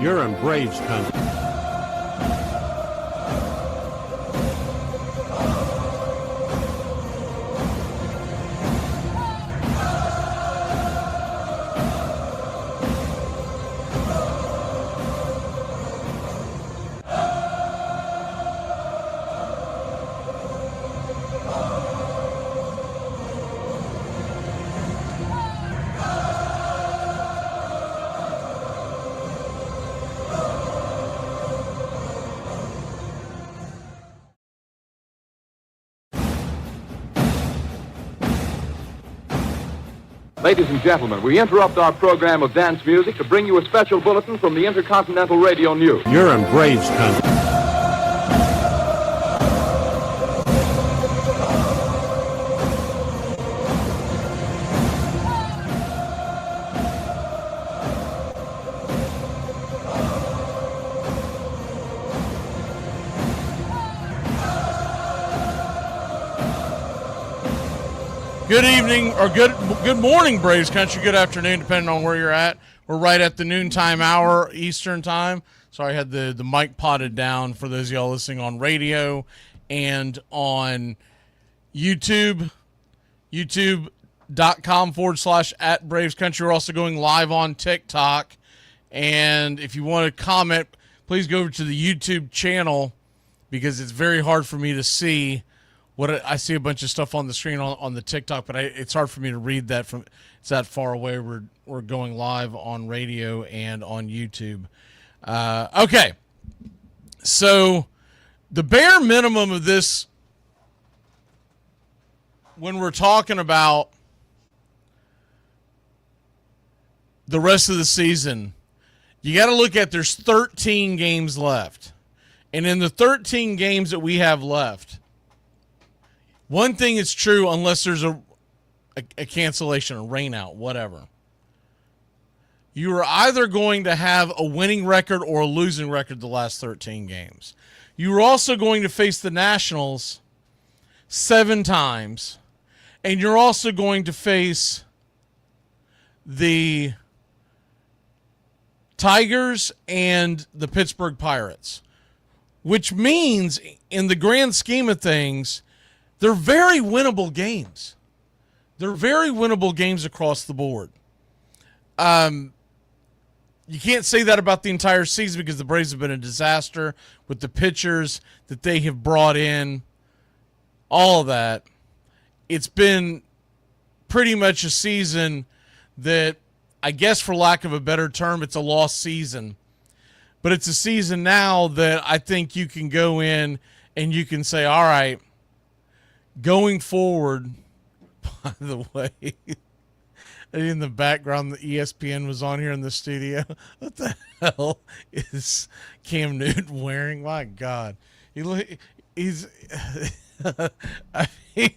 You're in Braves country. Ladies and gentlemen, we interrupt our program of dance music to bring you a special bulletin from the Intercontinental Radio News. You're in Braves country. Good evening, or good morning, Braves Country. Good afternoon, depending on where you're at. We're right at the noontime hour, Eastern time. Sorry, I had the mic potted down for those of y'all listening on radio and on YouTube, youtube.com/at Country. We're also going live on TikTok. And if you want to comment, please go over to the YouTube channel because it's very hard for me to see. I see a bunch of stuff on the screen on the TikTok, but it's hard for me to read that from. It's that far away. We're going live on radio and on YouTube. Okay, so the bare minimum of this, when we're talking about the rest of the season, you got to look at there's 13 games left, and in the 13 games that we have left. One thing is true, unless there's a cancellation, a rain out, whatever. You are either going to have a winning record or a losing record the last 13 games. You are also going to face the Nationals 7 times, and you're also going to face the Tigers and the Pittsburgh Pirates, which means, in the grand scheme of things, they're very winnable games. They're very winnable games across the board. You can't say that about the entire season because the Braves have been a disaster with the pitchers that they have brought in, all of that. It's been pretty much a season that, I guess for lack of a better term, it's a lost season. But it's a season now that I think you can go in and you can say, all right, going forward, by the way, in the background, the ESPN was on here in the studio. What the hell is Cam Newton wearing? My God. He's I mean,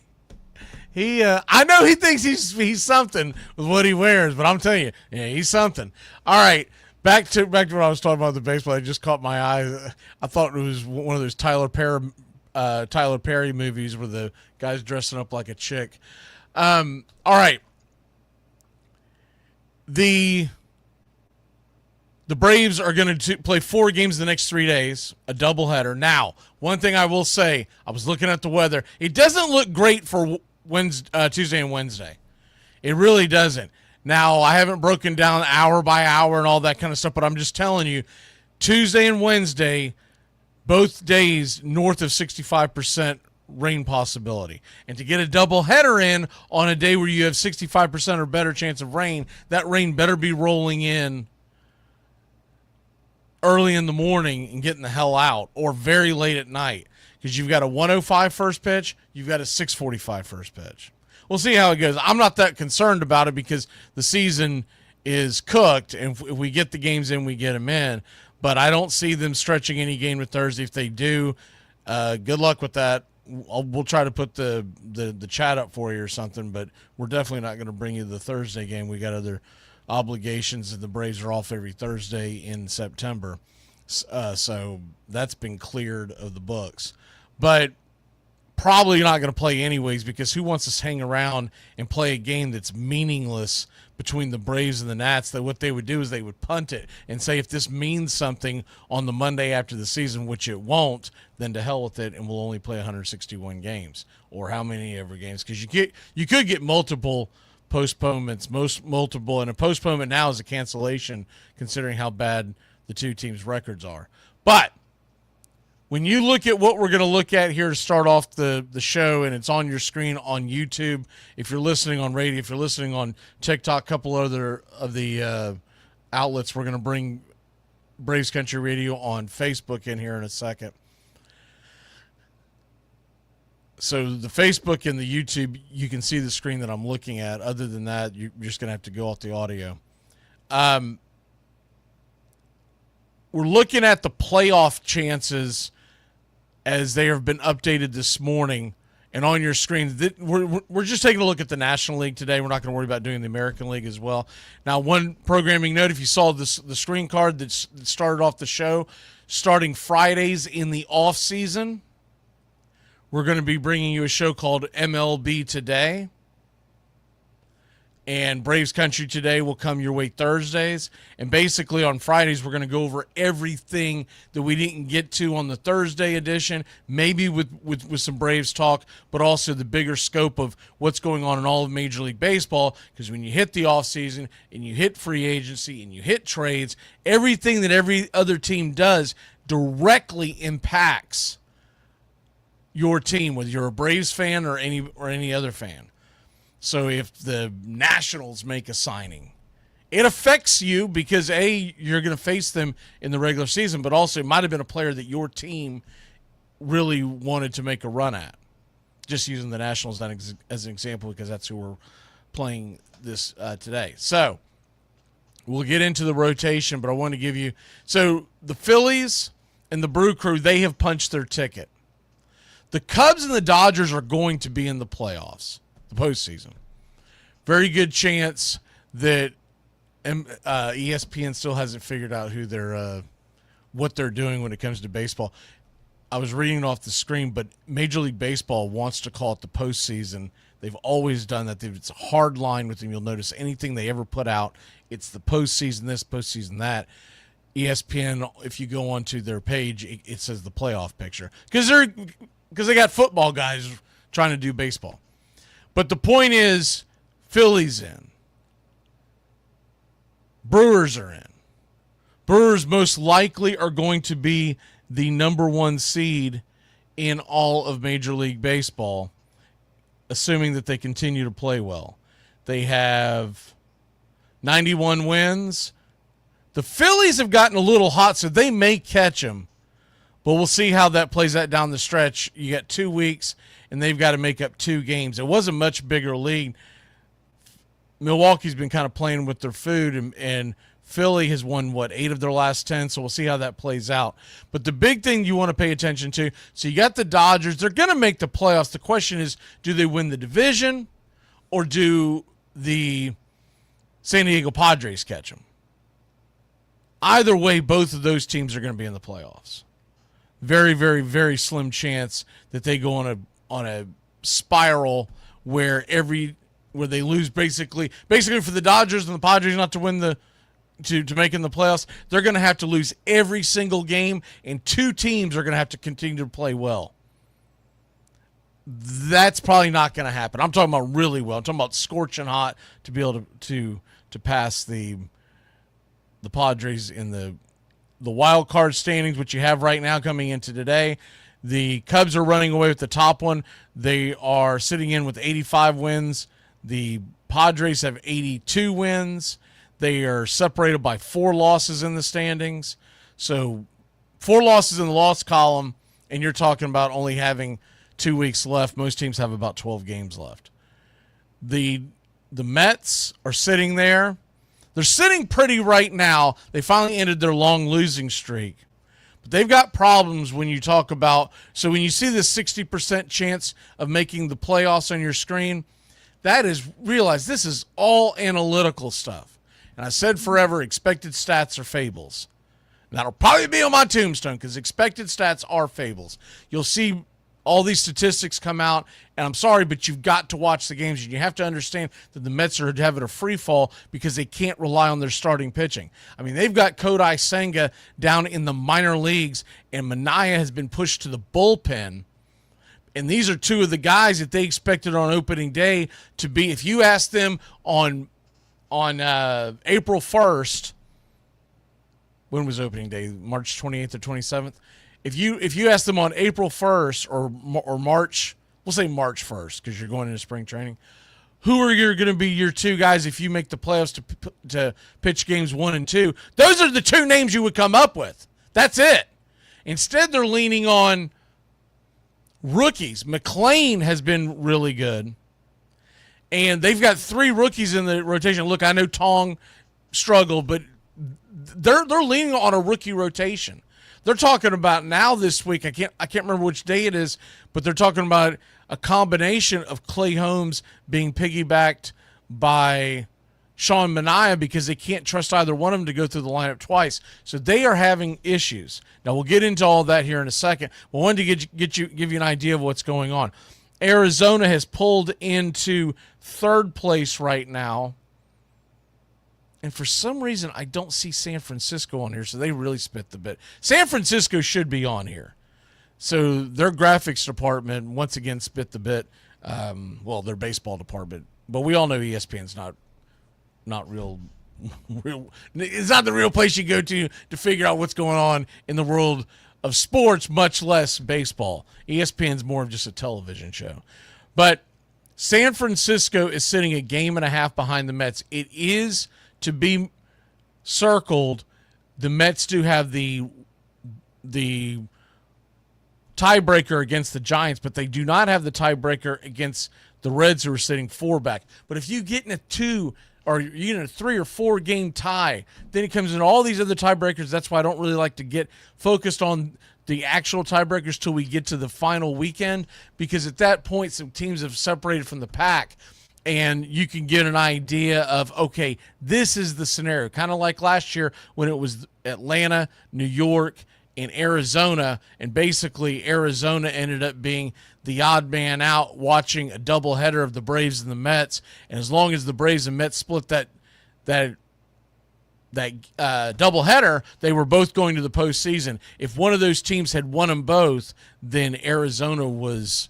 I know he thinks he's something with what he wears, but I'm telling you, yeah, he's something. All right. Back to what I was talking about the baseball. I just caught my eye. I thought it was one of those Tyler Perry movies where the guy's dressing up like a chick. All right. The Braves are going to play 4 games the next 3 days, a doubleheader. Now, one thing I will say, I was looking at the weather. It doesn't look great for Tuesday and Wednesday. It really doesn't. Now, I haven't broken down hour by hour and all that kind of stuff, but I'm just telling you, Tuesday and Wednesday, both days north of 65% rain possibility. And to get a doubleheader in on a day where you have 65% or better chance of rain, that rain better be rolling in early in the morning and getting the hell out, or very late at night, because you've got a 1:05 first pitch, you've got a 6:45 first pitch. We'll see how it goes. I'm not that concerned about it because the season is cooked, and if we get the games in, we get them in. But I don't see them stretching any game to Thursday. If they do, good luck with that. We'll try to put the chat up for you or something, but we're definitely not going to bring you the Thursday game. We got other obligations, and the Braves are off every Thursday in September. So that's been cleared of the books. But probably not going to play anyways, because who wants to hang around and play a game that's meaningless between the Braves and the Nats? That what they would do is they would punt it and say, if this means something on the Monday after the season, which it won't, then to hell with it, and we'll only play 161 games, or how many ever games, because you could get multiple postponements, multiple, and a postponement now is a cancellation considering how bad the two teams' records are. But when you look at what we're going to look at here to start off the show, and it's on your screen on YouTube, if you're listening on radio, if you're listening on TikTok, a couple other of the outlets, we're going to bring Braves Country Radio on Facebook in here in a second. So the Facebook and the YouTube, you can see the screen that I'm looking at. Other than that, you're just going to have to go off the audio. We're looking at the playoff chances as they have been updated this morning, and on your screen, we're just taking a look at the National League today. We're not going to worry about doing the American League as well. Now, one programming note, if you saw the screen card that started off the show, starting Fridays in the off season, we're going to be bringing you a show called MLB Today. And Braves Country Today will come your way Thursdays. And basically on Fridays, we're going to go over everything that we didn't get to on the Thursday edition, maybe with some Braves talk, but also the bigger scope of what's going on in all of Major League Baseball. Because when you hit the offseason and you hit free agency and you hit trades, everything that every other team does directly impacts your team, whether you're a Braves fan or any other fan. So if the Nationals make a signing, it affects you because, A, you're going to face them in the regular season, but also it might have been a player that your team really wanted to make a run at. Just using the Nationals as an example because that's who we're playing this today. So we'll get into the rotation, but I want to give you – so the Phillies and the Brew Crew, they have punched their ticket. The Cubs and the Dodgers are going to be in the playoffs. The postseason. Very good chance that ESPN still hasn't figured out who they're what they're doing when it comes to baseball. I was reading it off the screen, but Major League Baseball wants to call it the postseason. They've always done that. It's a hard line with them. You'll notice anything they ever put out, it's the postseason this, postseason that. ESPN, if you go onto their page, it says the playoff picture because they got football guys trying to do baseball. But the point is, Phillies in. Brewers are in. Brewers most likely are going to be the number one seed in all of Major League Baseball, assuming that they continue to play well. They have 91 wins. The Phillies have gotten a little hot, so they may catch them. But we'll see how that plays out down the stretch. You got 2 weeks, and they've got to make up 2 games. It was a much bigger league. Milwaukee's been kind of playing with their food, and Philly has won, 8 of their last 10, so we'll see how that plays out. But the big thing you want to pay attention to, so you got the Dodgers. They're going to make the playoffs. The question is, do they win the division, or do the San Diego Padres catch them? Either way, both of those teams are going to be in the playoffs. Very, very, very slim chance that they go on a spiral where they lose basically for the Dodgers and the Padres not to win to make in the playoffs. They're going to have to lose every single game, and 2 teams are going to have to continue to play well. That's probably not going to happen. I'm talking about really well. I'm talking about scorching hot to be able to pass the Padres in the wild card standings, which you have right now coming into today. The Cubs are running away with the top one. They are sitting in with 85 wins. The Padres have 82 wins. They are separated by 4 losses in the standings. So 4 losses in the loss column, and you're talking about only having 2 weeks left. Most teams have about 12 games left. The Mets are sitting there. They're sitting pretty right now. They finally ended their long losing streak. But they've got problems when you talk about, so when you see this 60% chance of making the playoffs on your screen, that is, realize this is all analytical stuff. And I said forever, expected stats are fables. And that'll probably be on my tombstone because expected stats are fables. You'll see all these statistics come out, and I'm sorry, but you've got to watch the games, and you have to understand that the Mets are having a free fall because they can't rely on their starting pitching. I mean, they've got Kodai Senga down in the minor leagues, and Minaya has been pushed to the bullpen. And these are two of the guys that they expected on opening day to be. If you ask them on April 1st, when was opening day? March 28th or 27th? If you ask them on April 1st or March, we'll say March 1st because you're going into spring training, who are going to be your two guys if you make the playoffs to pitch games 1 and 2? Those are the two names you would come up with. That's it. Instead, they're leaning on rookies. McLean has been really good. And they've got 3 rookies in the rotation. Look, I know Tong struggled, but they're leaning on a rookie rotation. They're talking about now this week, I can't remember which day it is, but they're talking about a combination of Clay Holmes being piggybacked by Sean Manaea because they can't trust either one of them to go through the lineup twice. So they are having issues. Now we'll get into all that here in a second. But I wanted to give you an idea of what's going on. Arizona has pulled into 3rd place right now. And for some reason, I don't see San Francisco on here, so they really spit the bit. San Francisco should be on here. So their graphics department, once again, spit the bit. Well, their baseball department. But we all know ESPN's not real. It's not the real place you go to figure out what's going on in the world of sports, much less baseball. ESPN's more of just a television show. But San Francisco is sitting a game and a half behind the Mets. It is to be circled. The Mets do have the tiebreaker against the Giants, but they do not have the tiebreaker against the Reds, who are sitting 4 back. But if you get in a 2 or you get in a 3 or 4 game tie, then it comes in all these other tiebreakers. That's why I don't really like to get focused on the actual tiebreakers till we get to the final weekend, because at that point some teams have separated from the pack. And you can get an idea of, okay, this is the scenario. Kind of like last year when it was Atlanta, New York, and Arizona. And basically Arizona ended up being the odd man out watching a doubleheader of the Braves and the Mets. And as long as the Braves and Mets split that doubleheader, they were both going to the postseason. If one of those teams had won them both, then Arizona was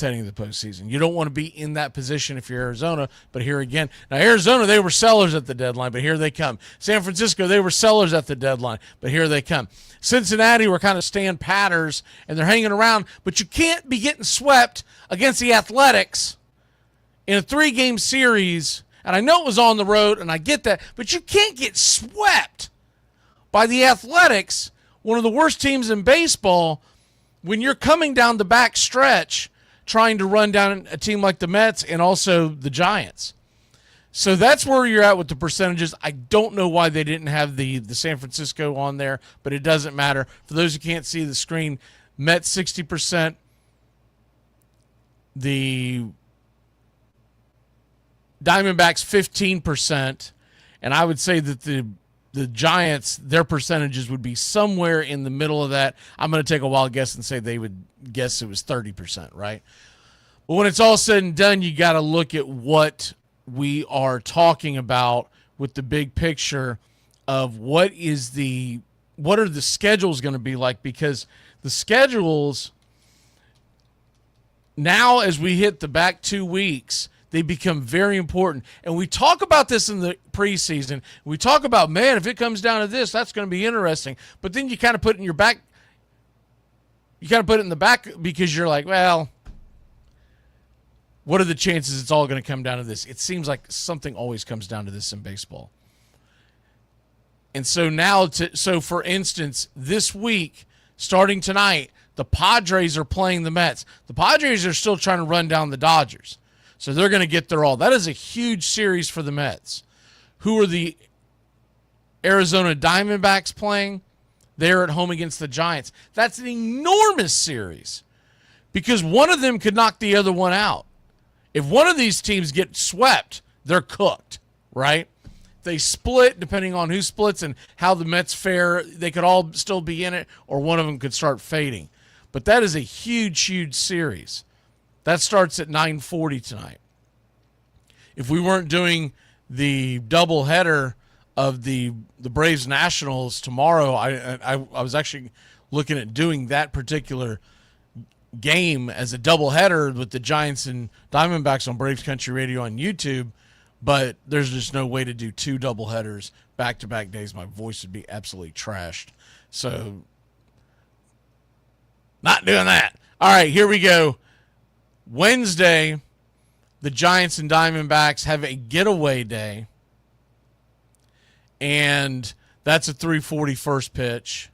heading to the postseason. You don't want to be in that position if you're Arizona, but here again. Now, Arizona, they were sellers at the deadline, but here they come. San Francisco, they were sellers at the deadline, but here they come. Cincinnati were kind of stand patters, and they're hanging around, but you can't be getting swept against the Athletics in a 3-game series, and I know it was on the road, and I get that, but you can't get swept by the Athletics, one of the worst teams in baseball, when you're coming down the back stretch trying to run down a team like the Mets and also the Giants. So that's where you're at with the percentages. I don't know why they didn't have the San Francisco on there, but it doesn't matter. For those who can't see the screen, Mets 60%, the Diamondbacks 15%, and I would say that the Giants, their percentages would be somewhere in the middle of that. I'm going to take a wild guess and say they would guess it was 30%, right? But when it's all said and done, you got to look at what we are talking about with the big picture of what are the schedules going to be like, because the schedules now, as we hit the back 2 weeks, they become very important. And we talk about this in the preseason. We talk about, man, if it comes down to this, that's going to be interesting. But then you kind of put it in your back. You kind of put it in the back because you're like, well, what are the chances it's all going to come down to this? It seems like something always comes down to this in baseball. And so now, so for instance, this week, starting tonight, the Padres are playing the Mets. The Padres are still trying to run down the Dodgers. So they're going to get their all. That is a huge series for the Mets. Who are the Arizona Diamondbacks playing? They're at home against the Giants. That's an enormous series because one of them could knock the other one out. If one of these teams get swept, they're cooked, right? They split, depending on who splits and how the Mets fare, they could all still be in it, or one of them could start fading. But that is a huge, huge series. That starts at 9:40 tonight. If we weren't doing the doubleheader of the Braves Nationals tomorrow, I was actually looking at doing that particular game as a doubleheader with the Giants and Diamondbacks on Braves Country Radio on YouTube, but there's just no way to do two doubleheaders back-to-back days. My voice would be absolutely trashed. So, not doing that. All right, here we go. Wednesday, the Giants and Diamondbacks have a getaway day, and that's a 3:40 first pitch.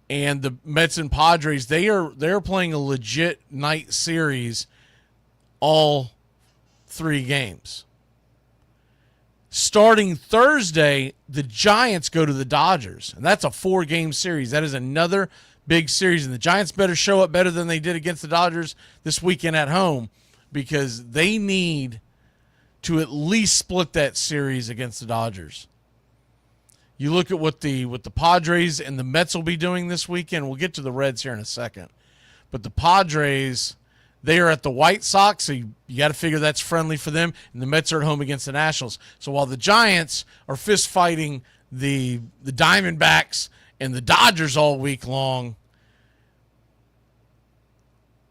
And the Mets and Padres, they're playing a legit night series, all three games. Starting Thursday, the Giants go to the Dodgers, and that's a 4-game series. That is another big series, and the Giants better show up better than they did against the Dodgers this weekend at home, because they need to at least split that series against the Dodgers. You look at what the Padres and the Mets will be doing this weekend. We'll get to the Reds here in a second. But the Padres, they are at the White Sox, so you got to figure that's friendly for them. And the Mets are at home against the Nationals. So while the Giants are fist fighting the Diamondbacks and the Dodgers all week long,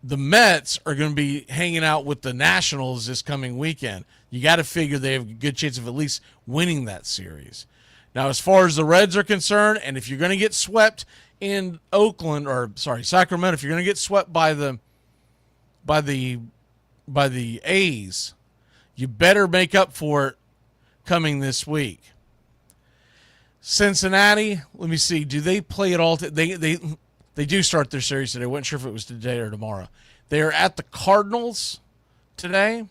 the Mets are going to be hanging out with the Nationals this coming weekend. You got to figure they have a good chance of at least winning that series. Now, as far as the Reds are concerned, and if you're going to get swept in Sacramento, if you're going to get swept by the A's, you better make up for it coming this week. Cincinnati, let me see. Do they play it all? They do start their series today. I wasn't sure if it was today or tomorrow. They are at the Cardinals today.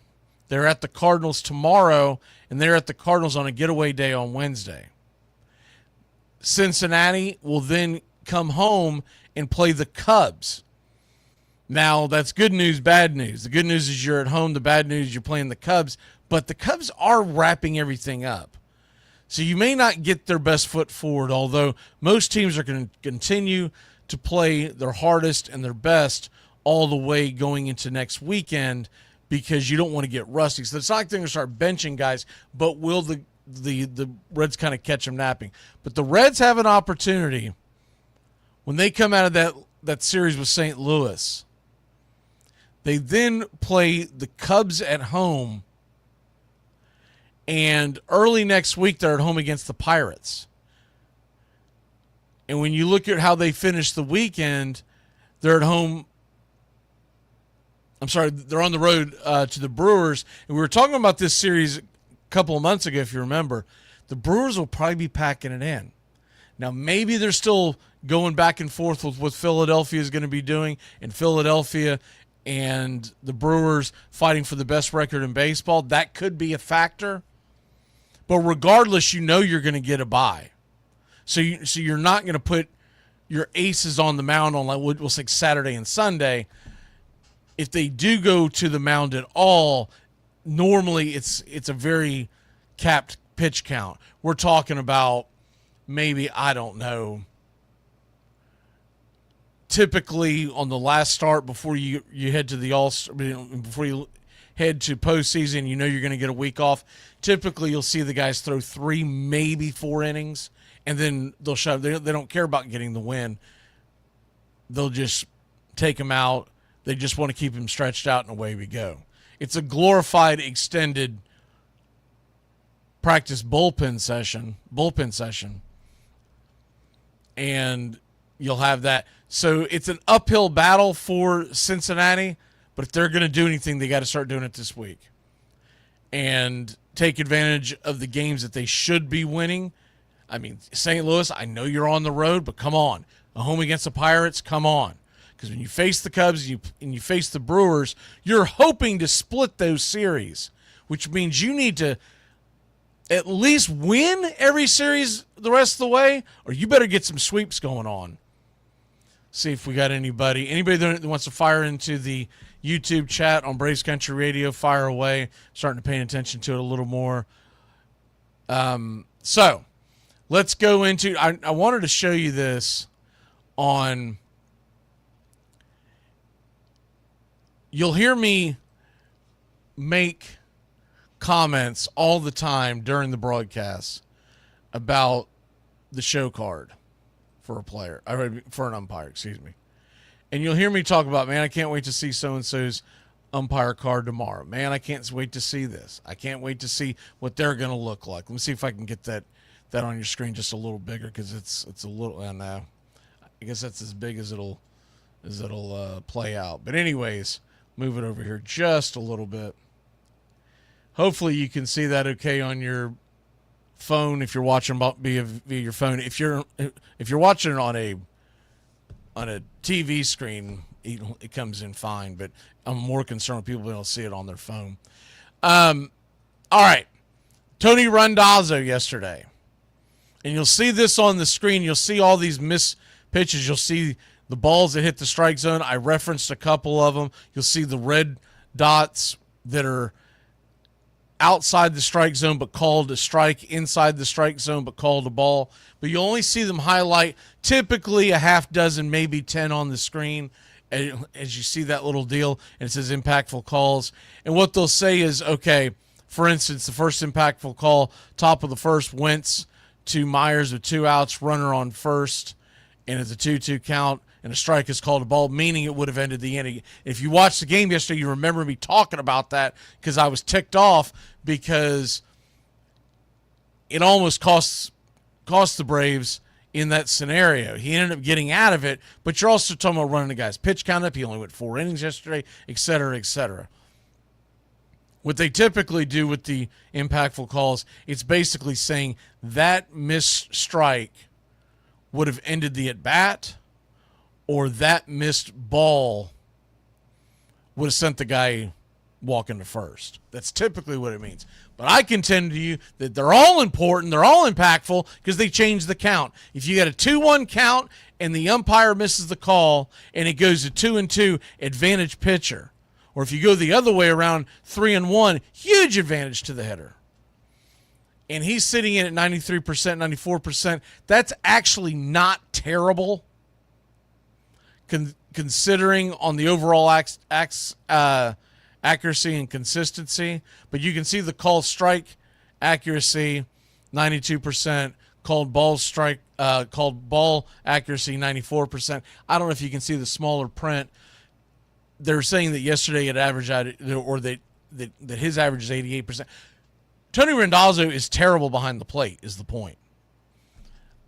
They're at the Cardinals tomorrow, and they're at the Cardinals on a getaway day on Wednesday. Cincinnati will then come home and play the Cubs. Now, that's good news, bad news. The good news is you're at home. The bad news is you're playing the Cubs. But the Cubs are wrapping everything up. So you may not get their best foot forward, although most teams are going to continue to play their hardest and their best all the way going into next weekend, because you don't want to get rusty. So it's not like they're going to start benching guys, but will the Reds kind of catch them napping? But the Reds have an opportunity when they come out of that series with St. Louis. They then play the Cubs at home, and early next week they're at home against the Pirates. And when you look at how they finished the weekend, they're at home. They're on the road to the Brewers. And we were talking about this series a couple of months ago, if you remember. The Brewers will probably be packing it in. Now, maybe they're still going back and forth with what Philadelphia is going to be doing, and Philadelphia and the Brewers fighting for the best record in baseball. That could be a factor. But regardless, you know you're going to get a bye. So you're not going to put your aces on the mound on, like we'll say, Saturday and Sunday. If they do go to the mound at all, normally it's a very capped pitch count. We're talking about maybe, I don't know, typically on the last start before you head to the before you head to postseason, you know you're going to get a week off. Typically, you'll see the guys throw 3, maybe 4 innings, and then they'll shove. They don't care about getting the win. They'll just take them out. They just want to keep him stretched out, and away we go. It's a glorified, extended practice bullpen session, and you'll have that. So it's an uphill battle for Cincinnati, but if they're going to do anything, they got to start doing it this week and take advantage of the games that they should be winning. I mean, St. Louis, I know you're on the road, but come on. A home against the Pirates, come on. Because when you face the Cubs and you face the Brewers, you're hoping to split those series, which means you need to at least win every series the rest of the way, or you better get some sweeps going on. See if we got anybody that wants to fire into the YouTube chat on Braves Country Radio, fire away. Starting to pay attention to it a little more. So let's go into, I wanted to show you this on you'll hear me make comments all the time during the broadcast about the show card for a player, for an umpire, excuse me. And you'll hear me talk about, man, I can't wait to see so-and-so's umpire card tomorrow. Man, I can't wait to see this. I can't wait to see what they're going to look like. Let me see if I can get that on your screen just a little bigger, because it's a little, I know. I guess that's as big as it'll play out. But anyways, move it over here just a little bit. Hopefully you can see that okay on your phone if you're watching via your phone. If you're watching it on a TV screen, it comes in fine, but I'm more concerned with people being able to see it on their phone. All right. Tony Randazzo yesterday. And you'll see this on the screen. You'll see all these missed pitches. You'll see the balls that hit the strike zone. I referenced a couple of them. You'll see the red dots that are outside the strike zone but called a strike, inside the strike zone but called a ball. But you only see them highlight typically a half dozen, maybe 10 on the screen as you see that little deal, and it says impactful calls. And what they'll say is, okay, for instance, the first impactful call, top of the first, Wentz to Myers with 2 outs, runner on first, and it's a 2-2 count, and a strike is called a ball, meaning it would have ended the inning. If you watched the game yesterday, you remember me talking about that because I was ticked off because it almost cost the Braves in that scenario. He ended up getting out of it, but you're also talking about running the guy's pitch count up. He only went 4 innings yesterday, et cetera, et cetera. What they typically do with the impactful calls, it's basically saying that missed strike would have ended the at-bat, or that missed ball would have sent the guy walking to first. That's typically what it means. But I contend to you that they're all important, they're all impactful, because they change the count. If you got a 2-1 count and the umpire misses the call and it goes to 2-2, advantage pitcher. Or if you go the other way around, 3-1, huge advantage to the hitter. And he's sitting in at 93%, 94%. That's actually not terrible, considering on the overall accuracy and consistency. But you can see the called strike accuracy, 92%. Called ball accuracy, 94%. I don't know if you can see the smaller print. They're saying that yesterday it averaged out, or that his average is 88%. Tony Randazzo is terrible behind the plate, is the point.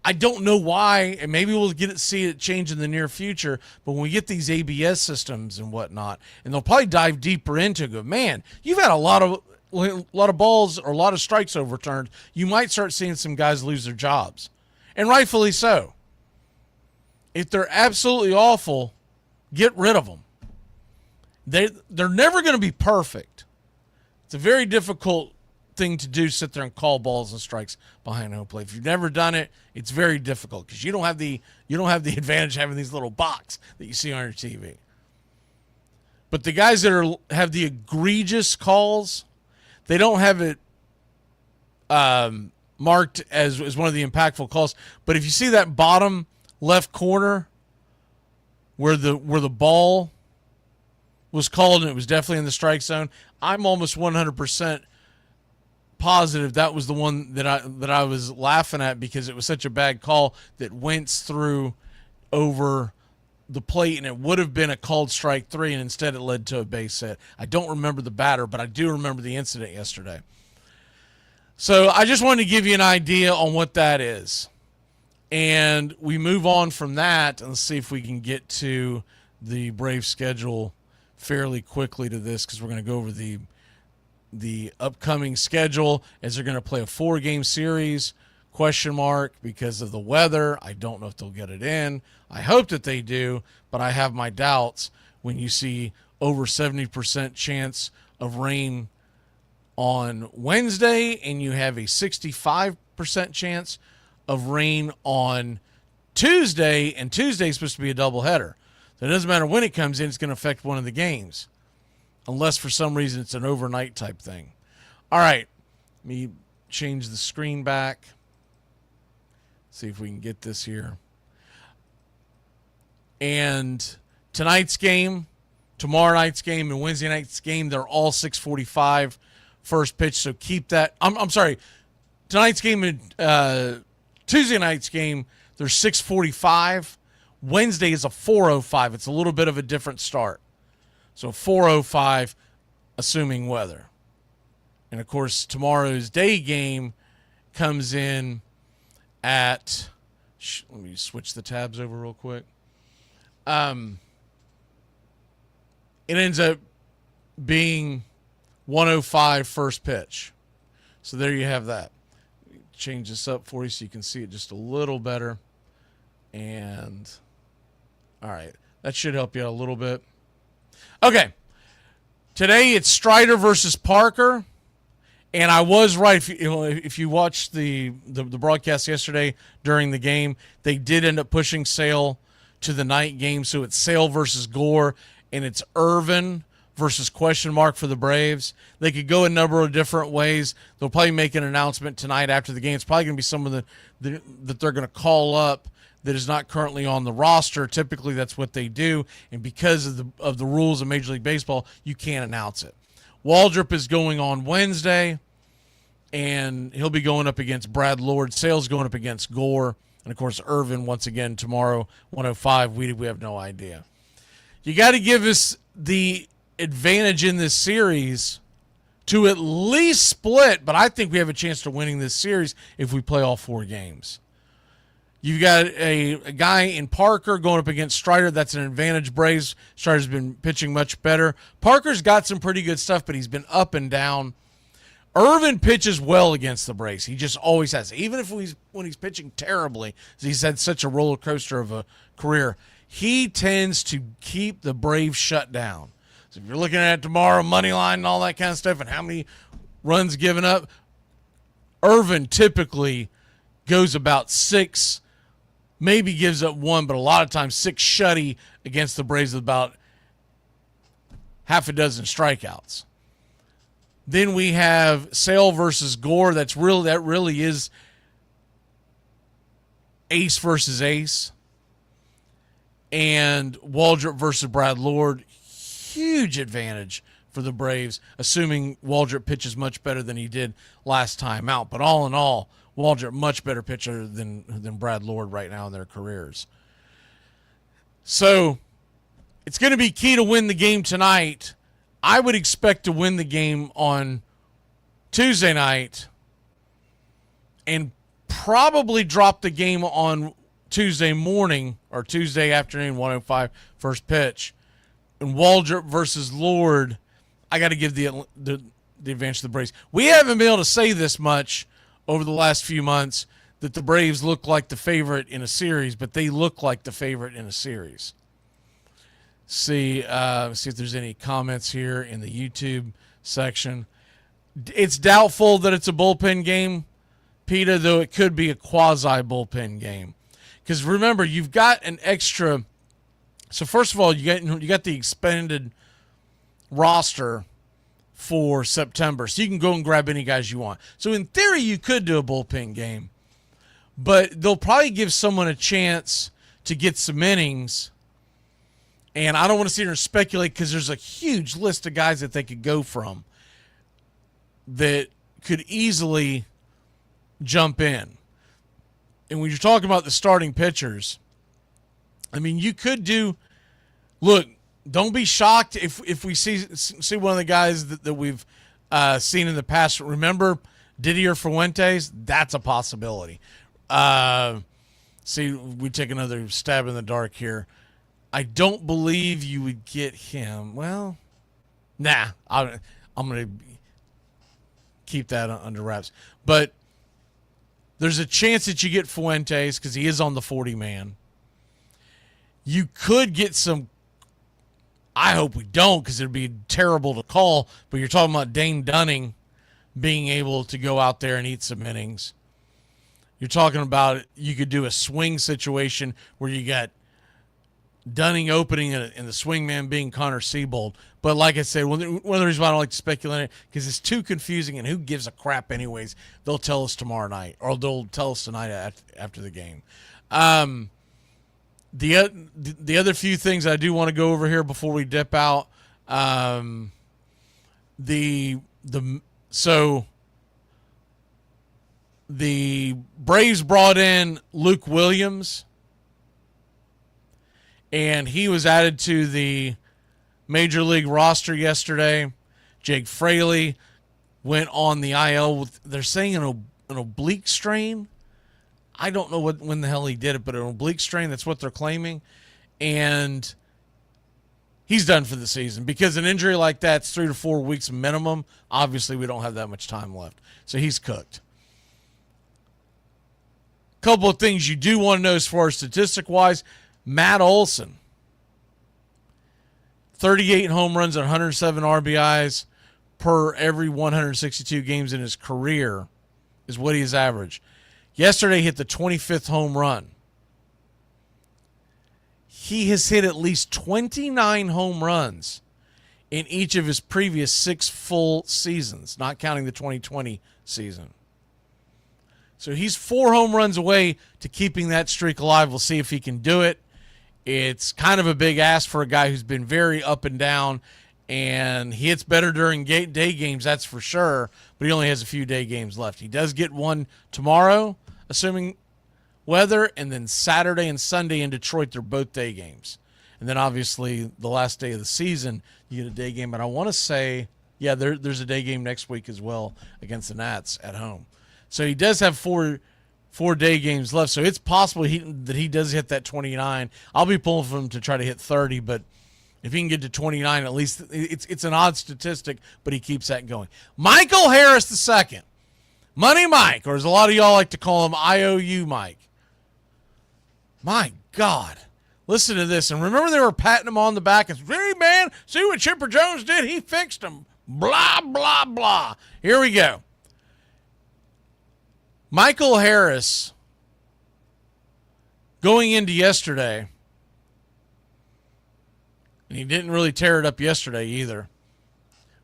I don't know why, and maybe we'll see it change in the near future, but when we get these ABS systems and whatnot, and they'll probably dive deeper into it, go, man, you've had a lot of balls or a lot of strikes overturned. You might start seeing some guys lose their jobs, and rightfully so. If they're absolutely awful, get rid of them. They're never going to be perfect. It's a very difficult thing to do, sit there and call balls and strikes behind home plate. If you've never done it, it's very difficult because you don't have the advantage of having these little box that you see on your TV. But the guys that have the egregious calls, they don't have it marked as one of the impactful calls. But if you see that bottom left corner where the ball was called and it was definitely in the strike zone, I'm almost 100% positive that was the one that I was laughing at, because it was such a bad call that Wentz threw over the plate and it would have been a called strike 3, and instead it led to a base hit. I don't remember the batter, but I do remember the incident yesterday. So I just wanted to give you an idea on what that is. And we move on from that and let's see if we can get to the Braves schedule fairly quickly to this, because we're going to go over the upcoming schedule, as they're going to play a 4-game series, question mark, because of the weather. I don't know if they'll get it in. I hope that they do, but I have my doubts when you see over 70% chance of rain on Wednesday and you have a 65% chance of rain on Tuesday, and Tuesday is supposed to be a doubleheader. So it doesn't matter when it comes in, it's going to affect one of the games, unless for some reason it's an overnight type thing. All right, let me change the screen back. See if we can get this here. And tonight's game, Tomorrow night's game and Wednesday night's game, they're all 6:45 first pitch. So keep that. I'm sorry. Tonight's game and Tuesday night's game, they're 6:45. Wednesday is a 4:05. It's a little bit of a different start. So 4:05, assuming weather. And, of course, tomorrow's day game comes in at – let me switch the tabs over real quick. It ends up being 1:05 first pitch. So there you have that. Change this up for you so you can see it just a little better. And, all right, that should help you out a little bit. Okay, today it's Strider versus Parker. And I was right. If you watched the broadcast yesterday during the game, they did end up pushing Sale to the night game. So it's Sale versus Gore, and it's Irvin versus question mark for the Braves. They could go a number of different ways. They'll probably make an announcement tonight after the game. It's probably going to be someone that they're going to call up that is not currently on the roster. Typically, that's what they do. And because of the rules of Major League Baseball, you can't announce it. Waldrop is going on Wednesday, and he'll be going up against Brad Lord. Sale's going up against Gore. And, of course, Irvin, once again, tomorrow, 1:05. We have no idea. You got to give us the advantage in this series to at least split, but I think we have a chance to winning this series if we play all 4 games. You've got a guy in Parker going up against Strider. That's an advantage. Braves. Strider's been pitching much better. Parker's got some pretty good stuff, but he's been up and down. Irvin pitches well against the Braves. He just always has. Even if when he's pitching terribly, he's had such a roller coaster of a career, he tends to keep the Braves shut down. So if you're looking at tomorrow, money line and all that kind of stuff and how many runs given up, Irvin typically goes about 6, maybe gives up 1, but a lot of times 6 shutty against the Braves with about half a dozen strikeouts. Then we have Sale versus Gore. That really is ace versus ace. And Waldrop versus Brad Lord. Huge advantage for the Braves, assuming Waldrop pitches much better than he did last time out. But all in all, Waldrop much better pitcher than Brad Lord right now in their careers. So it's going to be key to win the game tonight. I would expect to win the game on Tuesday night and probably drop the game on Tuesday morning or Tuesday afternoon, 1:05 first pitch. And Waldrop versus Lord, I got to give the advantage to the Braves. We haven't been able to say this much over the last few months that the Braves look like the favorite in a series, but they look like the favorite in a series. See if there's any comments here in the YouTube section. It's doubtful that it's a bullpen game, PETA, though it could be a quasi-bullpen game. Because remember, you've got an extra. So first of all, you got the expanded roster for September, so you can go and grab any guys you want. So in theory, you could do a bullpen game, but they'll probably give someone a chance to get some innings. And I don't want to sit here and speculate because there's a huge list of guys that they could go from that could easily jump in. And when you're talking about the starting pitchers, I mean, you could do – look, don't be shocked if we see one of the guys that we've seen in the past. Remember Didier Fuentes? That's a possibility. See, we take another stab in the dark here. I don't believe you would get him. Well, nah, I'm going to keep that under wraps. But there's a chance that you get Fuentes because he is on the 40-man. You could get some. I hope we don't because it would be terrible to call. But you're talking about Dane Dunning being able to go out there and eat some innings. You're talking about you could do a swing situation where you got Dunning opening and the swing man being Connor Siebold. But like I said, one of the reasons why I don't like to speculate because it's too confusing and who gives a crap anyways. They'll tell us tomorrow night or they'll tell us tonight after the game. The other few things I do want to go over here before we dip out. The Braves brought in Luke Williams, and he was added to the Major League roster yesterday. Jake Fraley went on the IL with, they're saying, an oblique strain. I don't know when the hell he did it, but an oblique strain, that's what they're claiming. And he's done for the season because an injury like that's 3 to 4 weeks minimum. Obviously, we don't have that much time left. So he's cooked. Couple of things you do want to know as far as statistic-wise. Matt Olson, 38 home runs and 107 RBIs per every 162 games in his career is what he has averaged. Yesterday hit the 25th home run. He has hit at least 29 home runs in each of his previous 6 full seasons, not counting the 2020 season. So he's 4 home runs away to keeping that streak alive. We'll see if he can do it. It's kind of a big ask for a guy who's been very up and down, and he hits better during day games, that's for sure, but he only has a few day games left. He does get one tomorrow, assuming weather, and then Saturday and Sunday in Detroit, they're both day games. And then obviously the last day of the season, you get a day game. But I want to say, yeah, there's a day game next week as well against the Nats at home. So he does have four day games left. So it's possible that he does hit that 29. I'll be pulling for him to try to hit 30, but if he can get to 29, at least it's an odd statistic, but he keeps that going. Michael Harris II, Money Mike, or as a lot of y'all like to call him, IOU Mike. My God. Listen to this. And remember they were patting him on the back and saying, hey, man, see what Chipper Jones did? He fixed him. Blah, blah, blah. Here we go. Michael Harris, going into yesterday, and he didn't really tear it up yesterday either,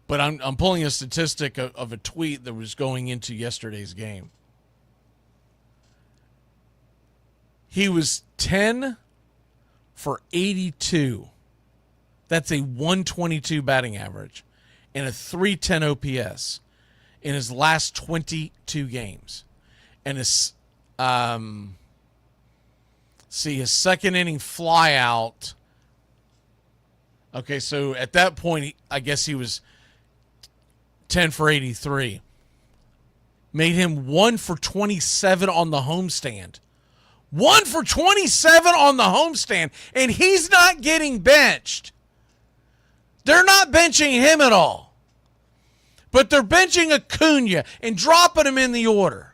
but I'm pulling a statistic of a tweet that was going into yesterday's game. He was 10 for 82. That's a 122 batting average and a 310 OPS in his last 22 games. And his his second inning fly out. Okay, so at that point, I guess he was 10 for 83. Made him 1 for 27 on the homestand. 1 for 27 on the homestand, and he's not getting benched. They're not benching him at all. But they're benching Acuna and dropping him in the order.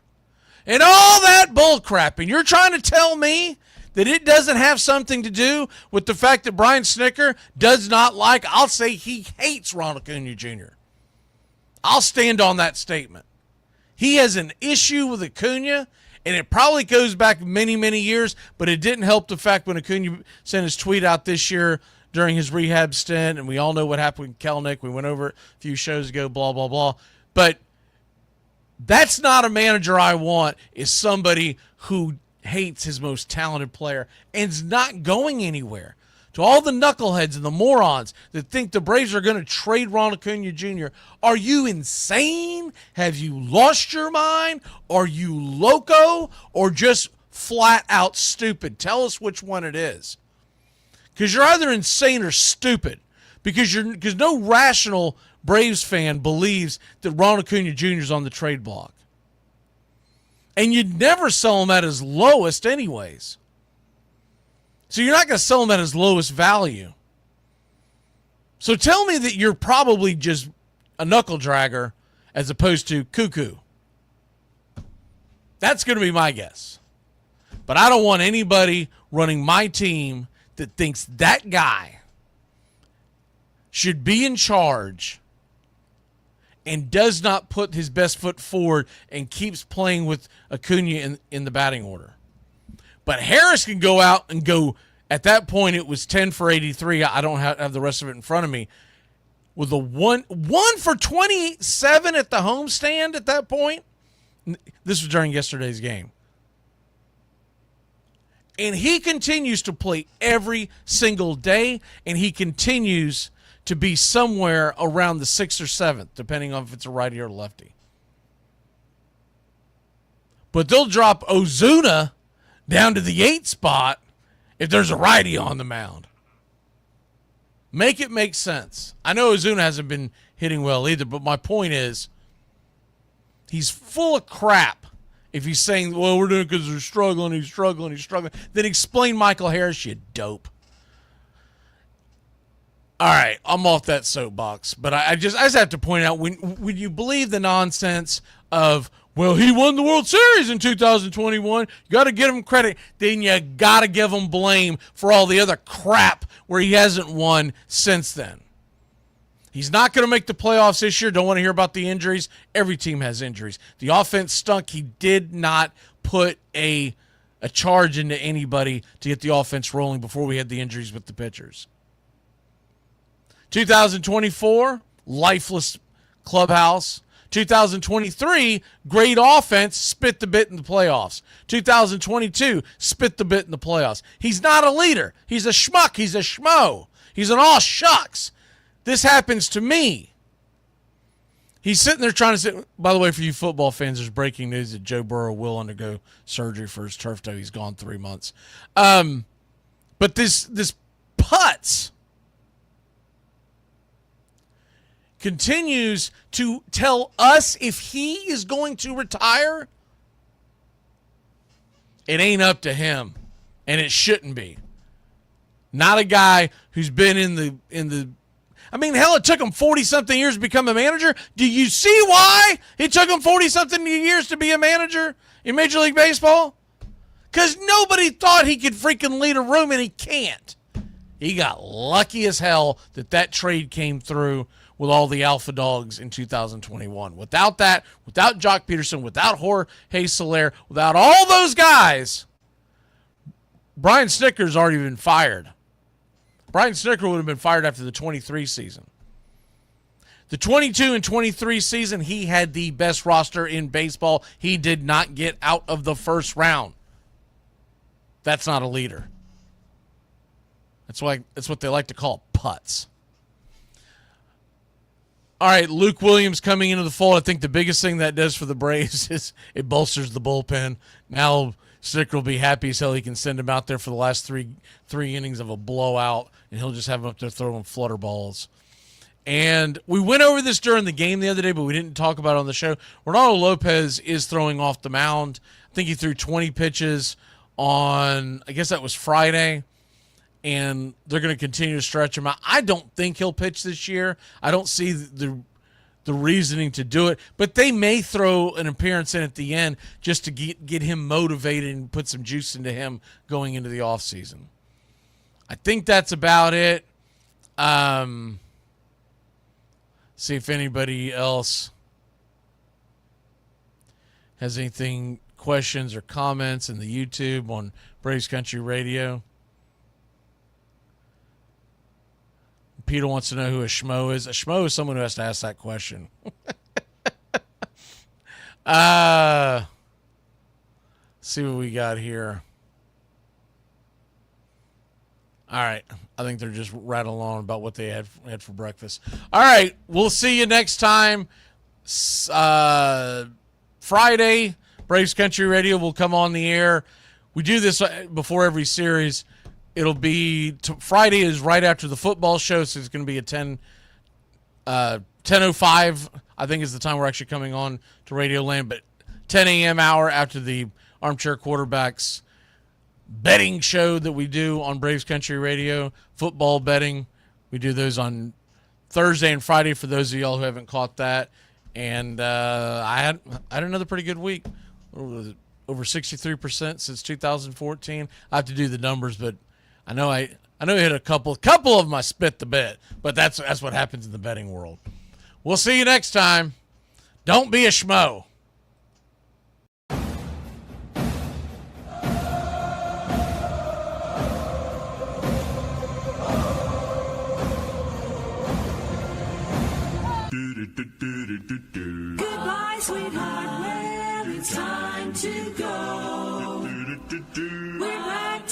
And all that bullcrap. And you're trying to tell me that it doesn't have something to do with the fact that Brian Snicker does not like, I'll say he hates Ronald Acuna Jr. I'll stand on that statement. He has an issue with Acuna, and it probably goes back many, many years, but it didn't help the fact when Acuna sent his tweet out this year during his rehab stint, and we all know what happened with Kelnick. We went over it a few shows ago, blah, blah, blah. But that's not a manager I want, is somebody who hates his most talented player and is not going anywhere. To all the knuckleheads and the morons that think the Braves are going to trade Ronald Acuna Jr., are you insane? Have you lost your mind? Are you loco? Or just flat out stupid? Tell us which one it is. Because you're either insane or stupid. Because no rational Braves fan believes that Ronald Acuna Jr. is on the trade block. And you'd never sell him at his lowest anyways. So you're not going to sell him at his lowest value. So tell me that you're probably just a knuckle dragger as opposed to cuckoo. That's going to be my guess. But I don't want anybody running my team that thinks that guy should be in charge and does not put his best foot forward and keeps playing with Acuna in the batting order. But Harris can go out and go, at that point it was 10 for 83. I don't have the rest of it in front of me. With a one for 27 at the homestand at that point. This was during yesterday's game. And he continues to play every single day, and he continues to be somewhere around the 6th or 7th, depending on if it's a righty or lefty. But they'll drop Ozuna down to the 8th spot if there's a righty on the mound. Make it make sense. I know Ozuna hasn't been hitting well either, but my point is he's full of crap. If he's saying, well, we're doing it because they're struggling, he's struggling, then explain Michael Harris, you dope. All right, I'm off that soapbox, but I just have to point out, when you believe the nonsense of, well, he won the World Series in 2021, you got to give him credit, then you got to give him blame for all the other crap where he hasn't won since then. He's not going to make the playoffs this year. Don't want to hear about the injuries. Every team has injuries. The offense stunk. He did not put a charge into anybody to get the offense rolling before we had the injuries with the pitchers. 2024, lifeless clubhouse. 2023, great offense, spit the bit in the playoffs. 2022, spit the bit in the playoffs. He's not a leader. He's a schmuck. He's a schmo. He's an all shucks. This happens to me. He's sitting there trying to say, by the way, for you football fans, there's breaking news that Joe Burrow will undergo surgery for his turf toe. He's gone 3 months. But this putz continues to tell us if he is going to retire. It ain't up to him, and it shouldn't be. Not a guy who's been in the I mean, hell, it took him 40-something years to become a manager. Do you see why it took him 40-something years to be a manager in Major League Baseball? Because nobody thought he could freaking lead a room, and he can't. He got lucky as hell that trade came through with all the alpha dogs in 2021. Without that, without Jock Peterson, without Jorge Soler, without all those guys, Brian Snitker's already been fired. Brian Snitker would have been fired after the 23 season. The 22 and 23 season, he had the best roster in baseball. He did not get out of the first round. That's not a leader. That's what they like to call putts. All right, Luke Williams coming into the fold. I think the biggest thing that does for the Braves is it bolsters the bullpen. Now Snitker will be happy as hell he can send him out there for the last three innings of a blowout, and he'll just have him up there throwing flutter balls. And we went over this during the game the other day, but we didn't talk about it on the show. Ronaldo Lopez is throwing off the mound. I think he threw 20 pitches on, I guess that was Friday, and they're going to continue to stretch him out. I don't think he'll pitch this year. I don't see the reasoning to do it, but they may throw an appearance in at the end just to get him motivated and put some juice into him going into the offseason. I think that's about it. See if anybody else has anything, questions or comments in the YouTube on Braves Country Radio. Peter wants to know who a schmo is. A schmo is someone who has to ask that question. See what we got here. All right. I think they're just rattling on about what they had for breakfast. All right. We'll see you next time. Friday, Braves Country Radio will come on the air. We do this before every series. It'll be Friday is right after the football show, so it's going to be at 10:05. I think is the time we're actually coming on to Radio Land, but 10 a.m. hour after the Armchair Quarterbacks betting show that we do on Braves Country Radio, football betting. We do those on Thursday and Friday for those of y'all who haven't caught that. And I had another pretty good week. Over 63% since 2014. I have to do the numbers, but I know I hit a couple of them I spit the bet, but that's what happens in the betting world. We'll see you next time. Don't be a schmo. Goodbye, sweetheart. Well, it's time to go. We're back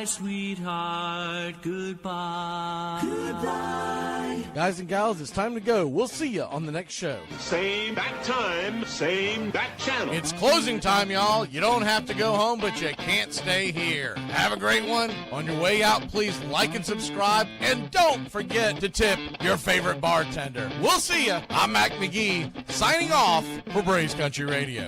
Goodbye, sweetheart. Goodbye. Goodbye. Guys and gals, it's time to go. We'll see you on the next show. Same bat time, same bat channel. It's closing time, y'all. You don't have to go home, but you can't stay here. Have a great one. On your way out, please like and subscribe. And don't forget to tip your favorite bartender. We'll see you. I'm Mac McGee, signing off for Braves Country Radio.